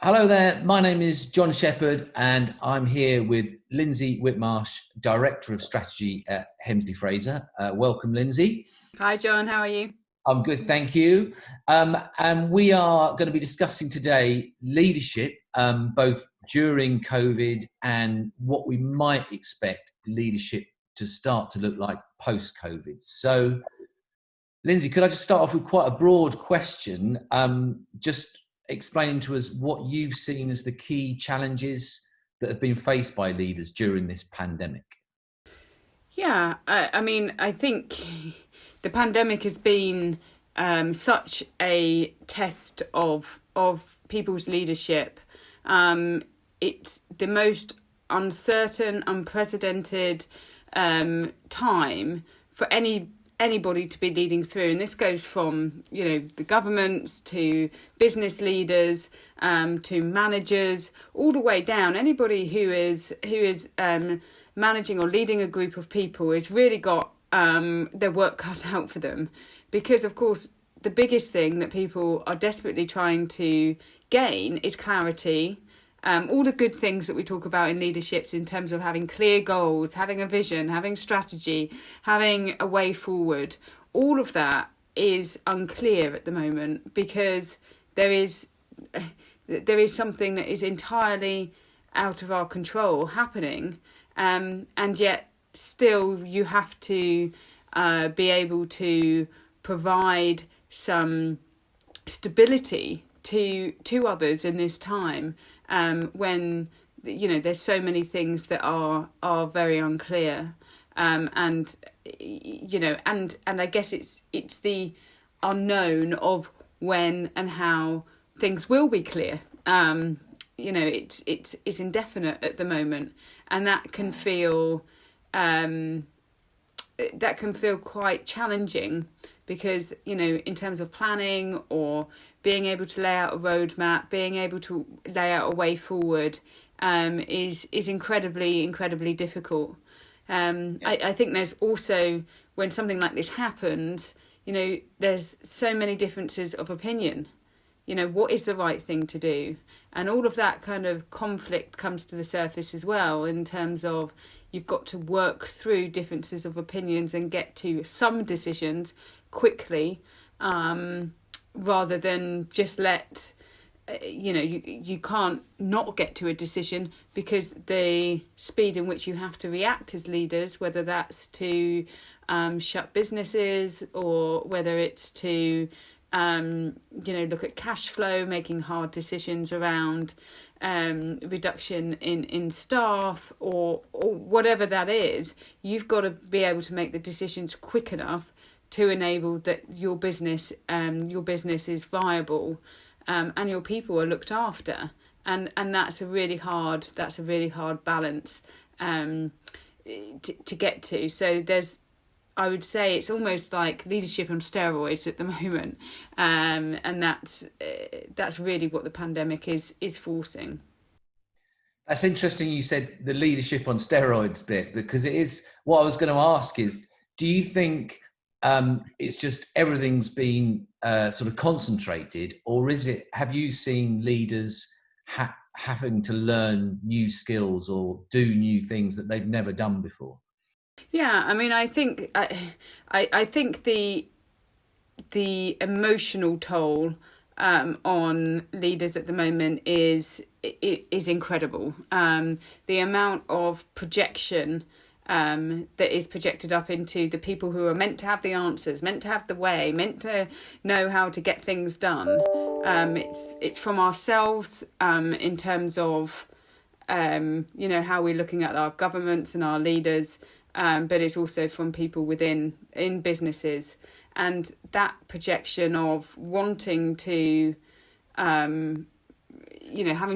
Hello there, my name is John Shepherd and I'm here with Lynsey Whitmarsh, Director of Strategy at Hemsley Fraser. Welcome, Lynsey. Hi, John. How are you? I'm good, thank you. And we are going to be discussing today leadership, both during COVID and what we might expect leadership to start to look like post-COVID. So, Lynsey, could I just start off with quite a broad question? Just explaining to us what you've seen as the key challenges that have been faced by leaders during this pandemic. Yeah, I think the pandemic has been such a test of people's leadership. It's the most uncertain, unprecedented time for anybody to be leading through, and this goes from the governments to business leaders to managers, all the way down. Anybody who is managing or leading a group of people has really got their work cut out for them, because of course the biggest thing that people are desperately trying to gain is clarity. All the good things that we talk about in leaderships in terms of having clear goals, having a vision, having strategy, having a way forward, all of that is unclear at the moment, because there is something that is entirely out of our control happening, and yet still you have to be able to provide some stability to others in this time, when there's so many things that are very unclear, and I guess it's the unknown of when and how things will be clear. It's indefinite at the moment, and that can feel quite challenging, because in terms of planning or being able to lay out a roadmap, being able to lay out a way forward, is incredibly difficult. I think there's also, when something like this happens, there's so many differences of opinion. What is the right thing to do? And all of that kind of conflict comes to the surface as well, in terms of you've got to work through differences of opinions and get to some decisions quickly, rather than just let, you can't not get to a decision, because the speed in which you have to react as leaders, whether that's to shut businesses, or whether it's to look at cash flow, making hard decisions around reduction in staff, or whatever that is, you've got to be able to make the decisions quick enough to enable that your business is viable, and your people are looked after, and that's a really hard balance to get to. So I would say it's almost like leadership on steroids at the moment, and that's really what the pandemic is forcing. That's interesting you said the leadership on steroids bit, because it is what I was going to ask is, do you think it's just everything's been sort of concentrated, or have you seen leaders having to learn new skills or do new things that they've never done before? Yeah, I think I think the emotional toll on leaders at the moment is incredible. The amount of projection that is projected up into the people who are meant to have the answers, meant to have the way, meant to know how to get things done. It's from ourselves, in terms of how we're looking at our governments and our leaders, but it's also from people in businesses, and that projection of wanting to having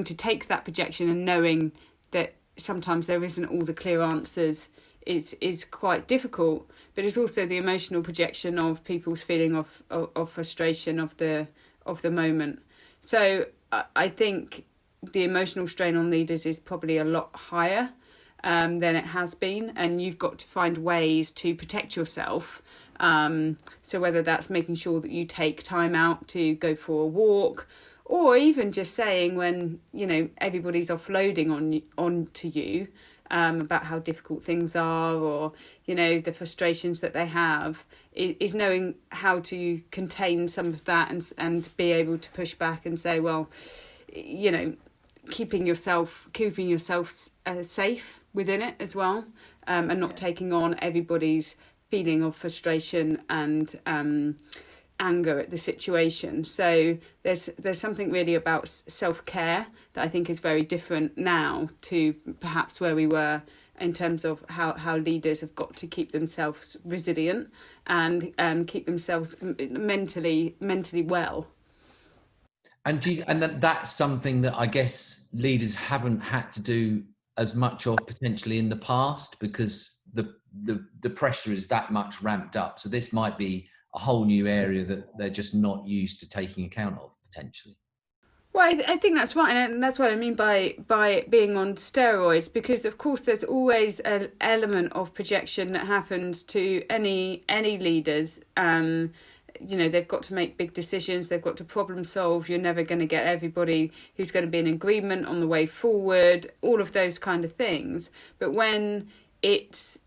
to take that projection and knowing that sometimes there isn't all the clear answers is quite difficult. But it's also the emotional projection of people's feeling of frustration of the moment. So I think the emotional strain on leaders is probably a lot higher than it has been, and you've got to find ways to protect yourself. So whether that's making sure that you take time out to go for a walk, or even just saying when, everybody's offloading onto you about how difficult things are, or, the frustrations that they have, is knowing how to contain some of that and be able to push back and say, well, keeping yourself safe within it as well, and not taking on everybody's feeling of frustration and anger at the situation. So there's something really about self-care that I think is very different now to perhaps where we were in terms of how leaders have got to keep themselves resilient and keep themselves mentally well. And that's something that I guess leaders haven't had to do as much of potentially in the past, because the pressure is that much ramped up. So this might be a whole new area that they're just not used to taking account of potentially. Well, I think that's right, and that's what I mean by being on steroids, because of course there's always an element of projection that happens to any leaders. They've got to make big decisions, they've got to problem solve. You're never going to get everybody who's going to be in agreement on the way forward, all of those kind of things. But when it's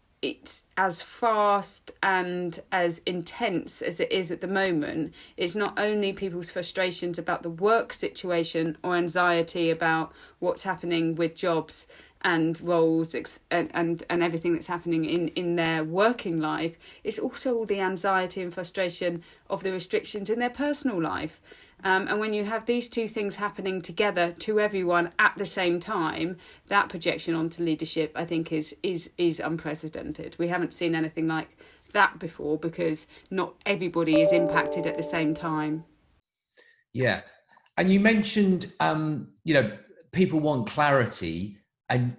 as fast and as intense as it is at the moment, it's not only people's frustrations about the work situation or anxiety about what's happening with jobs and roles and everything that's happening in their working life. It's also all the anxiety and frustration of the restrictions in their personal life. And when you have these two things happening together to everyone at the same time, that projection onto leadership, I think, is unprecedented. We haven't seen anything like that before, because not everybody is impacted at the same time. Yeah. And you mentioned, people want clarity,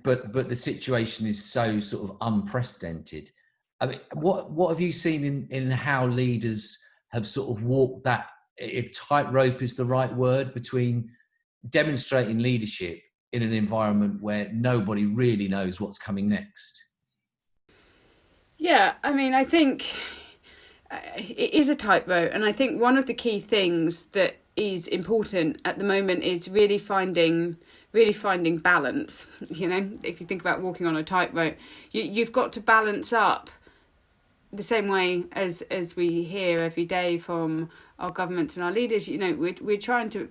but the situation is so sort of unprecedented. I mean, what have you seen in how leaders have sort of walked that, if tightrope is the right word, between demonstrating leadership in an environment where nobody really knows what's coming next? Yeah, I mean, I think it is a tightrope, and I think one of the key things that is important at the moment is really finding balance. If you think about walking on a tightrope, you've got to balance up the same way as we hear every day from our governments and our leaders. We're trying to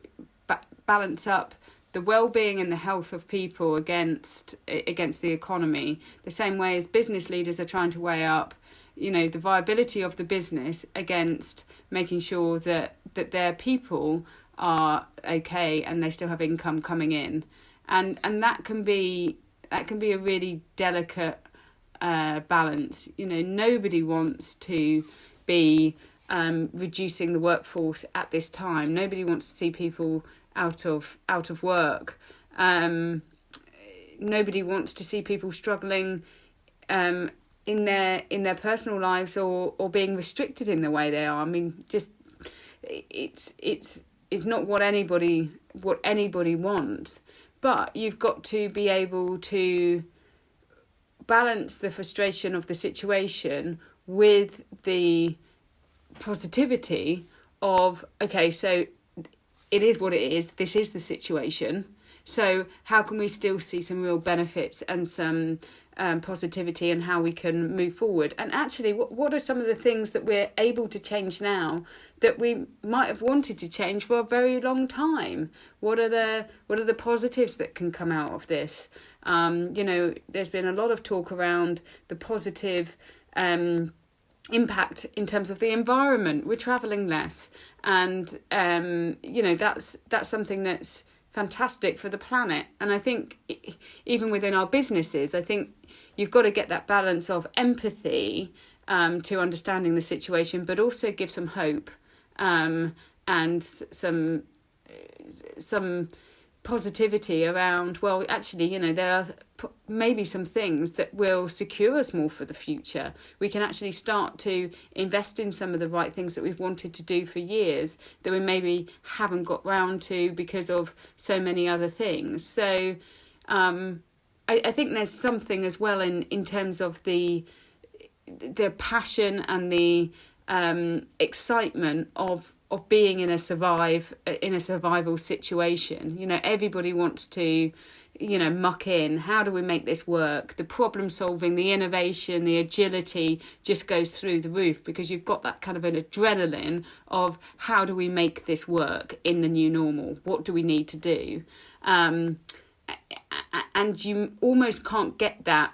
balance up the well-being and the health of people against the economy, the same way as business leaders are trying to weigh up the viability of the business against making sure that their people are okay and they still have income coming in, and that can be a really delicate balance. Nobody wants to be reducing the workforce at this time. Nobody wants to see people out of work. Nobody wants to see people struggling in their personal lives or being restricted in the way they are. I mean, just it's not what anybody wants. But you've got to be able to balance the frustration of the situation with the positivity of, okay, so it is what it is. This is the situation. So how can we still see some real benefits and some positivity and how we can move forward? And actually, what are some of the things that we're able to change now that we might have wanted to change for a very long time? What are the positives that can come out of this? There's been a lot of talk around the positive impact in terms of the environment. We're travelling less, and that's something that's fantastic for the planet. And I think even within our businesses, I think you've got to get that balance of empathy to understanding the situation, but also give some hope and some positivity around, well, actually, there are maybe some things that will secure us more for the future. We can actually start to invest in some of the right things that we've wanted to do for years that we maybe haven't got round to because of so many other things. So I think there's something as well in terms of the passion and the excitement of being in a survival situation. You know, everybody wants to, you know, muck in. How do we make this work? The problem solving, the innovation, the agility just goes through the roof, because you've got that kind of an adrenaline of how do we make this work in the new normal? What do we need to do? And you almost can't get that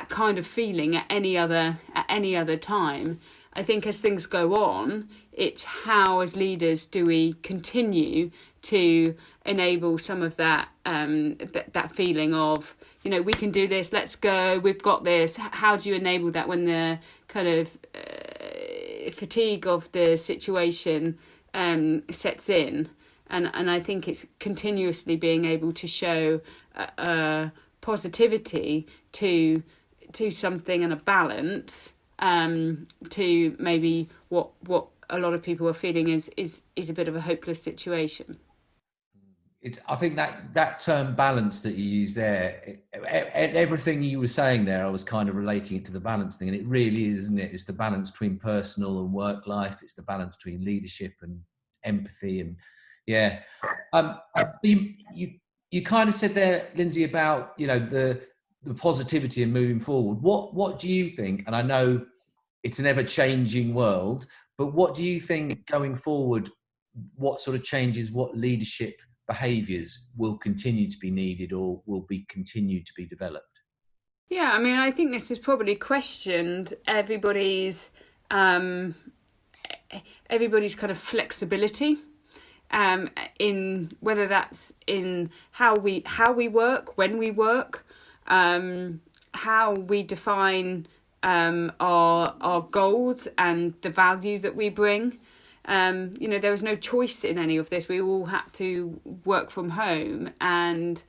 kind of feeling at any other time. I think as things go on, it's how as leaders do we continue to enable some of that that feeling of, you know, we can do this, let's go, we've got this. How do you enable that when the kind of fatigue of the situation sets in? And I think it's continuously being able to show positivity to something and a balance to maybe what a lot of people are feeling is a bit of a hopeless situation. I think that term balance that you use there, everything you were saying there, I was kind of relating it to the balance thing, and it really is, isn't it? It's the balance between personal and work life. It's the balance between leadership and empathy, and yeah. You kind of said there, Lynsey, about, you know, the positivity and moving forward. What do you think? And I know it's an ever-changing world, but what do you think going forward? What sort of changes? What leadership behaviours will continue to be needed or will be continued to be developed? Yeah, I mean, I think this has probably questioned everybody's kind of flexibility, in whether that's in how we work, when we work, how we define our goals and the value that we bring. You know, there was no choice in any of this. We all had to work from home, and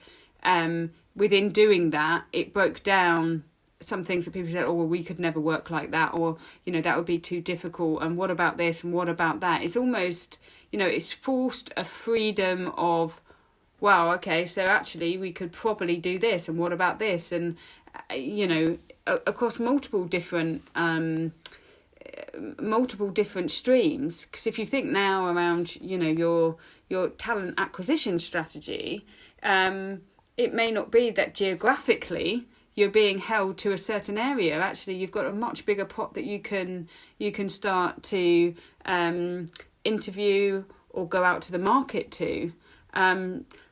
within doing that, it broke down some things that people said, oh, well, we could never work like that, or, you know, that would be too difficult, and what about this and what about that? It's almost, you know, it's forced a freedom of, wow, okay, so actually we could probably do this, and what about this? And, you know, across multiple different streams. Because if you think now around, you know, your talent acquisition strategy, it may not be that geographically you're being held to a certain area. Actually, you've got a much bigger pot that you can start to interview or go out to the market to.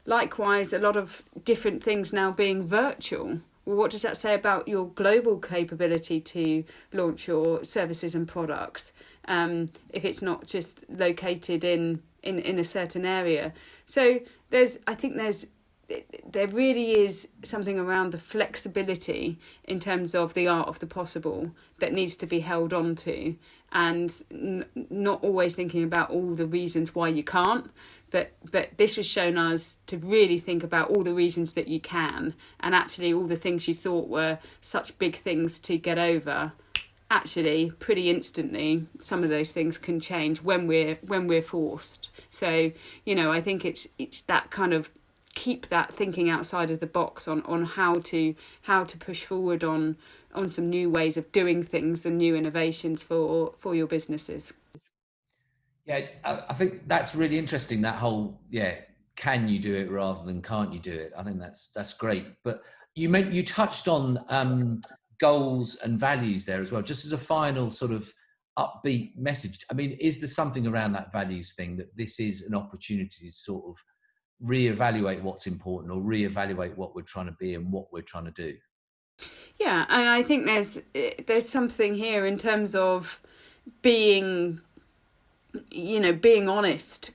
Likewise, a lot of different things now being virtual. Well, what does that say about your global capability to launch your services and products, if it's not just located in a certain area? So there really is something around the flexibility in terms of the art of the possible that needs to be held on to, and not always thinking about all the reasons why you can't. But this has shown us to really think about all the reasons that you can, and actually all the things you thought were such big things to get over. Actually, pretty instantly, some of those things can change when we're forced. So, you know, I think it's that kind of keep that thinking outside of the box on how to push forward on some new ways of doing things and new innovations for your businesses. Yeah, I think that's really interesting, that whole, can you do it rather than can't you do it? I think that's great. But you touched on goals and values there as well, just as a final sort of upbeat message. I mean, is there something around that values thing that this is an opportunity to sort of reevaluate what's important, or reevaluate what we're trying to be and what we're trying to do? Yeah, and I think there's something here in terms of being honest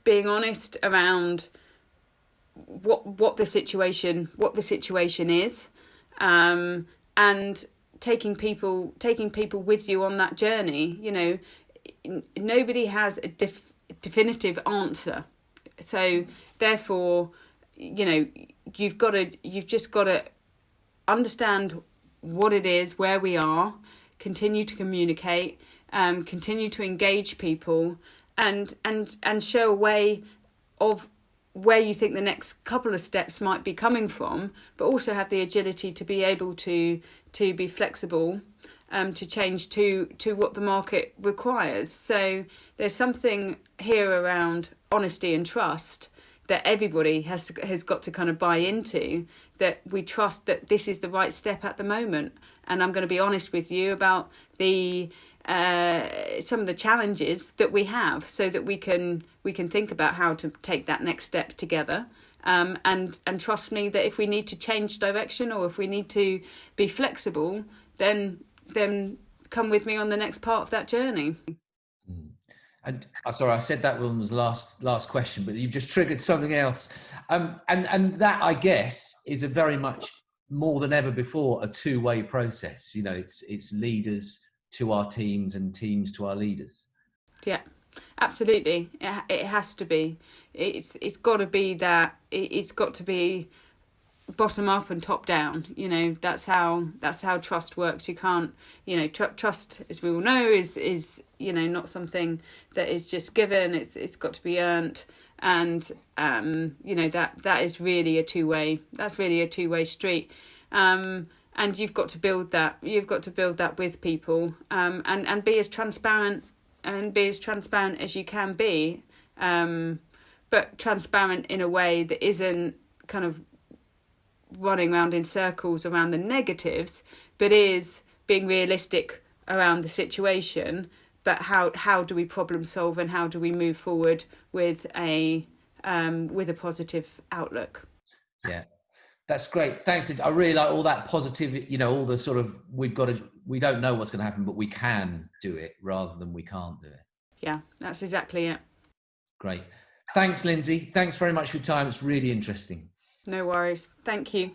around what the situation is, and taking people with you on that journey. You know, nobody has a definitive answer, so therefore, you know, you've just got to understand what it is, where we are, continue to communicate, continue to engage people, and show a way of where you think the next couple of steps might be coming from, but also have the agility to be able to be flexible, to change to what the market requires. So there's something here around honesty and trust that everybody has got to kind of buy into, that we trust that this is the right step at the moment. And I'm going to be honest with you about the some of the challenges that we have, so that we can think about how to take that next step together. And trust me that if we need to change direction, or if we need to be flexible, then come with me on the next part of that journey. And sorry, I said that one was last question, but you've just triggered something else. And that, I guess, is a very much more than ever before a two-way process. You know, it's leaders to our teams and teams to our leaders. Yeah, absolutely. It has to be. It's got to be that. It's got to be bottom up and top down. You know, that's how trust works. You can't, you know, trust, as we all know, is you know, not something that is just given. It's got to be earned. And you know, that is really a two-way. That's really a two-way street. And you've got to build that. You've got to build that with people, and be as transparent as you can be, but transparent in a way that isn't kind of running around in circles around the negatives, but is being realistic around the situation. But how do we problem solve, and how do we move forward with a positive outlook? Yeah. That's great. Thanks. I really like all that positive, you know, all the sort of, we don't know what's going to happen, but we can do it rather than we can't do it. Yeah, that's exactly it. Great. Thanks, Lynsey. Thanks very much for your time. It's really interesting. No worries. Thank you.